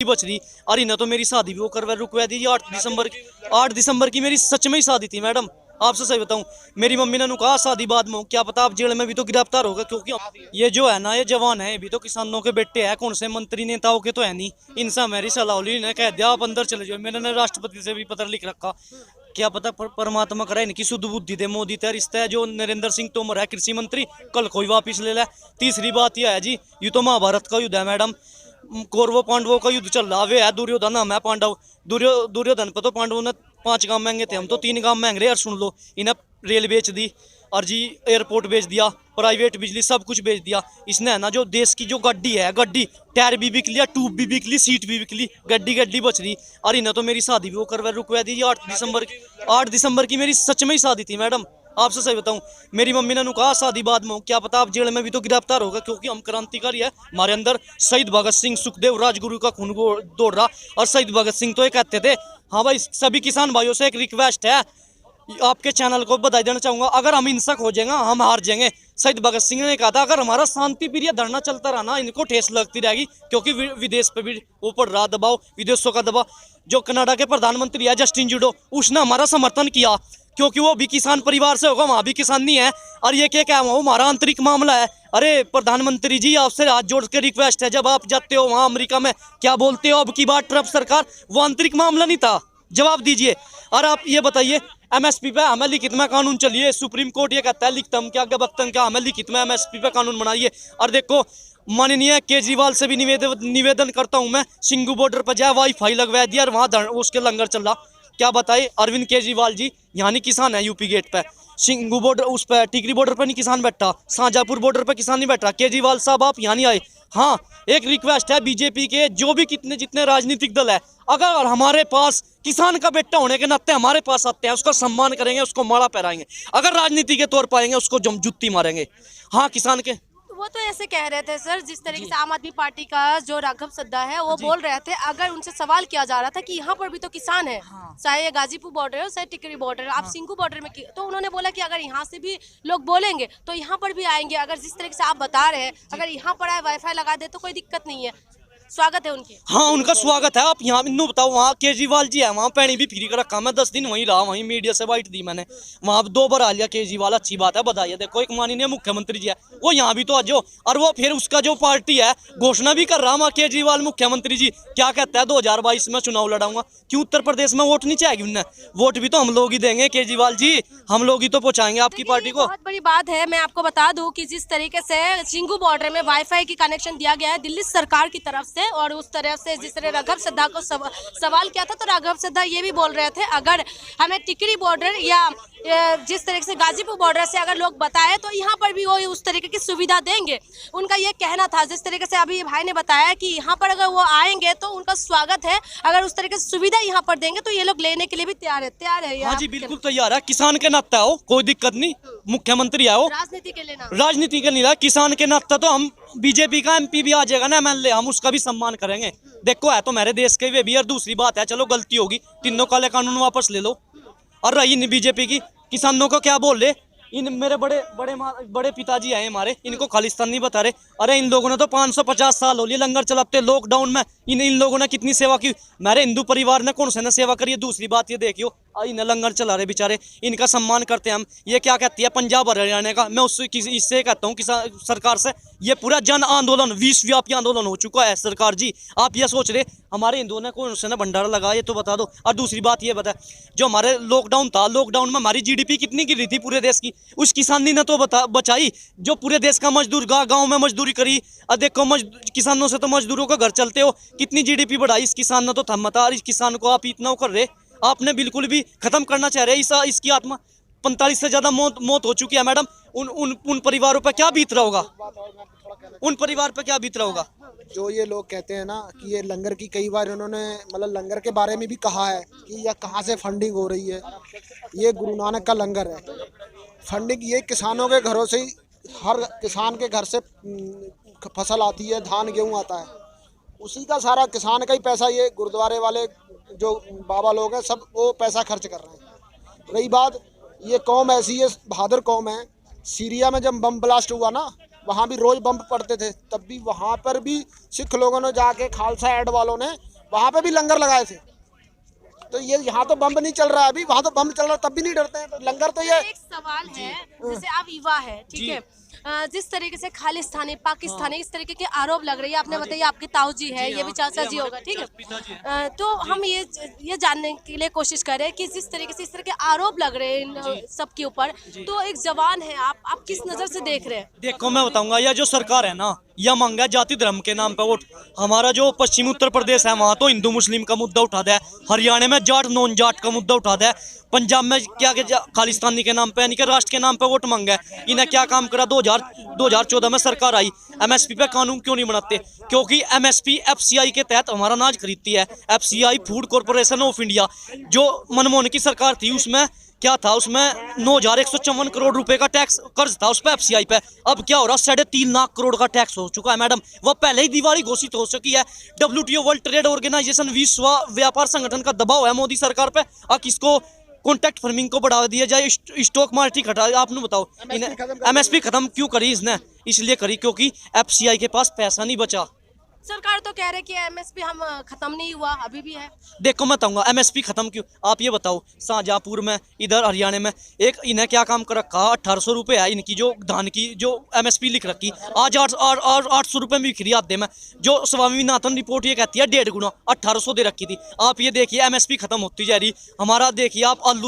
बच रही। और इन्हें तो मेरी शादी भी वो करवा रुकवा दी। 8 दिसंबर की मेरी सच में ही शादी थी मैडम, आपसे सही बताऊं। मेरी मम्मी ने कहा शादी बाद में, क्या पता आप जेल में भी तो गिरफ्तार होगा, क्योंकि ये जो है ना, ये जवान है, भी तो किसानों के बेटे हैं, कौन से मंत्री नेताओं के तो है नहीं। इनसे हमारी सलाह ली, इन्हें कह दिया आप अंदर चले जाओ। मैंने राष्ट्रपति से भी पत्र लिख रखा, क्या पता परमात्मा करे इनकी शुद्ध बुद्धि दे। मोदी तय रिश्ता है, जो नरेंद्र सिंह तोमर है कृषि मंत्री, कल कोई वापिस ले ले। तीसरी बात यह है जी, ये तो महाभारत का युद्ध है मैडम, कौरवों पांडवों का युद्ध चल रहा है। है दुर्योधन, हम है पांडव। दुर्योधन पे तो पांडवों ने 5 गांव मांगे थे, हम तो 3 गांव मांग रहे। और सुन लो, इन्हें रेल बेच दी, और जी एयरपोर्ट बेच दिया, प्राइवेट बिजली सब कुछ बेच दिया इसने, है ना। जो देश की जो गड्डी है, गड्डी टायर भी बिक लिया, ट्यूब भी बिक ली, सीट भी बिक ली, गड्डी बच रही। और इन्हें तो मेरी शादी भी वो करवा रुकवा दी। 8 दिसंबर की मेरी सच में ही शादी थी मैडम, आपसे सही बताऊं। मेरी मम्मी ने कहा शादी बाद में, क्या पता आप जेल में भी तो गिरफ्तार होगा, क्योंकि हम क्रांतिकारी है। हमारे अंदर शहीद भगत सिंह, सुखदेव, राजगुरु का खून दौड़ रहा। और शहीद भगत सिंह तो ये कहते थे, हाँ भाई सभी किसान भाइयों से एक रिक्वेस्ट है, आपके चैनल को बधाई देना चाहूंगा, अगर हम हिंसक हो जाएंगे हम हार जाएंगे। शहीद भगत सिंह ने कहा था, अगर हमारा शांति प्रिय धरना चलता रहा ना, इनको ठेस लगती रहेगी, क्योंकि विदेश पे भी ऊपर रहा दबाव, विदेशों का दबाव। जो कनाडा के प्रधानमंत्री है जस्टिन ट्रूडो, उसने हमारा समर्थन किया, क्योंकि वो भी किसान परिवार से होगा, वहाँ भी किसानी है। और ये क्या वो हमारा आंतरिक मामला है। अरे प्रधानमंत्री जी, आपसे हाथ जोड़ के रिक्वेस्ट है, जब आप जाते हो वहाँ अमेरिका में, क्या बोलते हो अब की बार ट्रम्प सरकार, वो आंतरिक मामला नहीं था, जवाब दीजिए। और आप ये बताइए, एमएसपी पे हमें लिखित में कानून चलिए, सुप्रीम कोर्ट ये कहता है लिखतम क्या गबक्तम क्या, हमें लिखित में एमएसपी पे कानून बनाइए। और देखो, माननीय केजरीवाल से भी निवेदन करता हूं मैं, सिंगू बॉर्डर पर जाए, वाईफाई लगवा दिया और वहां उसके लंगर चल रहा। क्या बताए अरविंद केजरीवाल जी, यहाँ नहीं किसान है यूपी गेट पे, सिंगू बॉर्डर उस पर टिकरी बॉर्डर पर नहीं किसान बैठा, शाहजहांपुर बॉर्डर पर किसान नहीं बैठा। केजरीवाल साहब आप यहाँ नहीं आए। हाँ, एक रिक्वेस्ट है बीजेपी के जो भी जितने राजनीतिक दल है, अगर हमारे पास किसान का बेटा होने के नाते हमारे पास आते हैं, उसका सम्मान करेंगे, उसको माला पहराएंगे। अगर राजनीति के तौर पर आएंगे, उसको जुत्ती मारेंगे। हाँ, किसान के वो तो ऐसे कह रहे थे सर, जिस तरीके से आम आदमी पार्टी का जो राघव सद्दा है वो बोल रहे थे, अगर उनसे सवाल किया जा रहा था कि यहाँ पर भी तो किसान है, चाहे ये गाजीपुर बॉर्डर हो चाहे टिकरी बॉर्डर, आप सिंगू बॉर्डर में, तो उन्होंने बोला कि अगर यहाँ से भी लोग बोलेंगे तो यहाँ पर भी आएंगे। अगर जिस तरीके से आप बता रहे हैं, अगर यहाँ पर आए वाईफाई लगा दे तो कोई दिक्कत नहीं है, स्वागत है उनके। हाँ, उनका स्वागत है। आप यहाँ बताओ, वहाँ केजरीवाल जी है, वहाँ पैनी भी फ्री कर रखा। मैं 10 दिन वहीं रहा, वहीं मीडिया से बाइट दी मैंने, वहाँ 2 बार आ लिया केजरीवाल, अच्छी बात है, बधाई है। देखो, एक माननीय मुख्यमंत्री जी है, वो यहाँ भी तो आज हो, और वो फिर उसका जो पार्टी है घोषणा भी कर रहा वहाँ केजरीवाल मुख्यमंत्री जी, क्या कहता है 2022 में चुनाव लड़ाऊंगा। क्यों उत्तर प्रदेश में वोट नहीं चाहेगी उन्हें? वोट भी तो हम लोग ही देंगे केजरीवाल जी, हम लोग ही तो पहुँचाएंगे आपकी पार्टी को। बहुत बड़ी बात है, मैं आपको बता दूं कि जिस तरीके से सिंगू बॉर्डर में वाईफाई की कनेक्शन दिया गया है दिल्ली सरकार की तरफ से, और उस तरह से जिस तरह राघव सद्दा को सवाल किया था, तो राघव सद्दा ये भी बोल रहे थे, अगर हमें टिकरी बॉर्डर या जिस तरीके से गाजीपुर बॉर्डर से अगर लोग बताए तो यहाँ पर भी वो उस तरीके की सुविधा देंगे। उनका ये कहना था, जिस तरीके से अभी भाई ने बताया कि यहाँ पर अगर वो आएंगे तो उनका स्वागत है, अगर उस तरीके से सुविधा यहाँ पर देंगे तो ये लोग लेने के लिए भी तैयार है। हाँ जी, बिल्कुल तैयार है, किसान के नाते आओ, कोई दिक्कत नहीं, मुख्यमंत्री आओ, राजनीति के लिए ना, राजनीति के नहीं, किसान के नाते तो हम, बीजेपी का एमपी भी आ जाएगा ना एमएलए, हम उसका भी सम्मान करेंगे। देखो, है तो मेरे देश के वे भी। और दूसरी बात है, चलो गलती होगी, तीनों काले कानून वापस ले लो। और रही बीजेपी की, किसानों को क्या बोल रहे, इन मेरे बड़े पिताजी आए हमारे, इनको खालिस्तान नहीं बता रहे। अरे इन लोगों ने तो 550 साल हो लिए लंगर चलाते, लॉकडाउन में इन लोगों ने कितनी सेवा की। मेरे हिंदू परिवार ने कौन से ने सेवा करी है? दूसरी बात ये देखियो, इन लंगर चला रहे बेचारे, इनका सम्मान करते हैं हम। ये क्या कहती है पंजाब हरियाणा का, मैं इससे कहता हूँ किसान सरकार से, ये पूरा जन आंदोलन, विश्वव्यापी आंदोलन हो चुका है। सरकार जी, आप ये सोच रहे हमारे हिंदुओं ने कौन से ने भंडारा लगाया, ये तो बता दो। और दूसरी बात ये बता, जो हमारे लॉकडाउन था, लॉकडाउन में हमारी जीडीपी कितनी गिर रही थी पूरे देश की, उस किसानी ने तो बचाई, जो पूरे देश का मजदूर गाँव में मजदूरी करी। और देखो, किसानों से तो मजदूरों का घर चलते हो, कितनी जीडीपी बढ़ाई इस किसान ने तो थम था। इस किसान को आप इतना कर रहे, आपने बिल्कुल भी खत्म करना चाह रहे इसकी आत्मा। 45 से ज्यादा मौत हो चुकी है मैडम। उन परिवारों पर क्या बीत रहा होगा, उन परिवार पर क्या बीत रहा होगा। जो ये लोग कहते हैं ना कि ये लंगर की, कई बार इन्होंने मतलब लंगर के बारे में भी कहा है कि यह कहाँ से फंडिंग हो रही है। ये गुरु नानक का लंगर है, फंडिंग ये किसानों के घरों से ही, हर किसान के घर से फसल आती है, धान गेहूँ आता है, उसी का सारा किसान का ही पैसा ये गुरुद्वारे वाले जो बाबा लोग हैं सब वो पैसा खर्च कर रहे हैं। रही बात, ये कौम ऐसी है, बहादुर कौम है। सीरिया में जब बम ब्लास्ट हुआ ना, वहाँ भी रोज़ बम पड़ते थे, तब भी वहाँ पर भी सिख लोगों ने जाके, खालसा एड वालों ने वहाँ पे भी लंगर लगाए थे। तो ये यहाँ तो बम नहीं चल रहा है अभी, वहाँ तो बम चल रहा है तब भी नहीं डरते हैं। तो लंगर तो ये एक सवाल है, जैसे आप युवा है, ठीक है, जिस तरीके से खालिस्तानी पाकिस्तानी इस तरीके के आरोप लग रही है, आपने बताया आपकी ताऊ जी है, ये भी चाचा जी होगा, ठीक है, तो हम ये जानने के लिए कोशिश कर रहे हैं कि जिस तरीके से इस तरह के आरोप लग रहे हैं इन सबके ऊपर, तो एक जवान है, आप किस नजर से देख रहे हैं? देखो मैं बताऊंगा, यह जो सरकार है ना, यह मांगा है जाति धर्म के नाम पे वोट। हमारा जो पश्चिमी उत्तर प्रदेश है वहाँ तो हिंदू मुस्लिम का मुद्दा उठा दे, हरियाणा में जाट नॉन जाट का मुद्दा उठा दे, पंजाब में क्या खालिस्तानी के नाम पे यानी कि राष्ट्र के नाम पे वोट मांगा है। इन्हें क्या काम करा? 2014 में सरकार आई, एमएसपी पे कानून क्यों नहीं बनाते? क्योंकि एमएसपी एफसीआई के तहत हमारा अनाज खरीदती है। FCI food corporation of India, जो मनमोहन की सरकार थी उसमें क्या था, उसमें 9,154 करोड़ रुपए का टैक्स कर्ज था उस पर एफसीआई पे। अब क्या हो रहा, 3.5 लाख करोड़ का टैक्स हो चुका है मैडम। वह पहले ही दिवाली घोषित हो चुकी है। WTO वर्ल्ड ट्रेड ऑर्गेनाइजेशन विश्व व्यापार संगठन का दबाव है मोदी सरकार पे। अब किसको कॉन्ट्रैक्ट फार्मिंग को बढ़ावा दिया जाए, स्टॉक मार्केट हटा, आपने बताओ। एमएसपी खत्म क्यों करी इसने? इसलिए करी क्योंकि एफसीआई के पास पैसा नहीं बचा। सरकार तो कह रहे कि एमएसपी हम खत्म नहीं हुआ, अभी भी है। देखो मैं बताऊंगा एमएसपी खत्म क्यों, आप ये बताओ। शाहजहांपुर में, इधर हरियाणा में एक इन्हें क्या काम कर रखा, 1800 रुपये है इनकी जो धान की जो एमएसपी लिख रखी, आज 800 रुपये में बिक्री आते में। जो स्वामीनाथन रिपोर्ट ये कहती है 1.5 गुना 1800 दे रखी थी। आप ये देखिए एमएसपी खत्म होती जा रही। हमारा देखिए आप आलू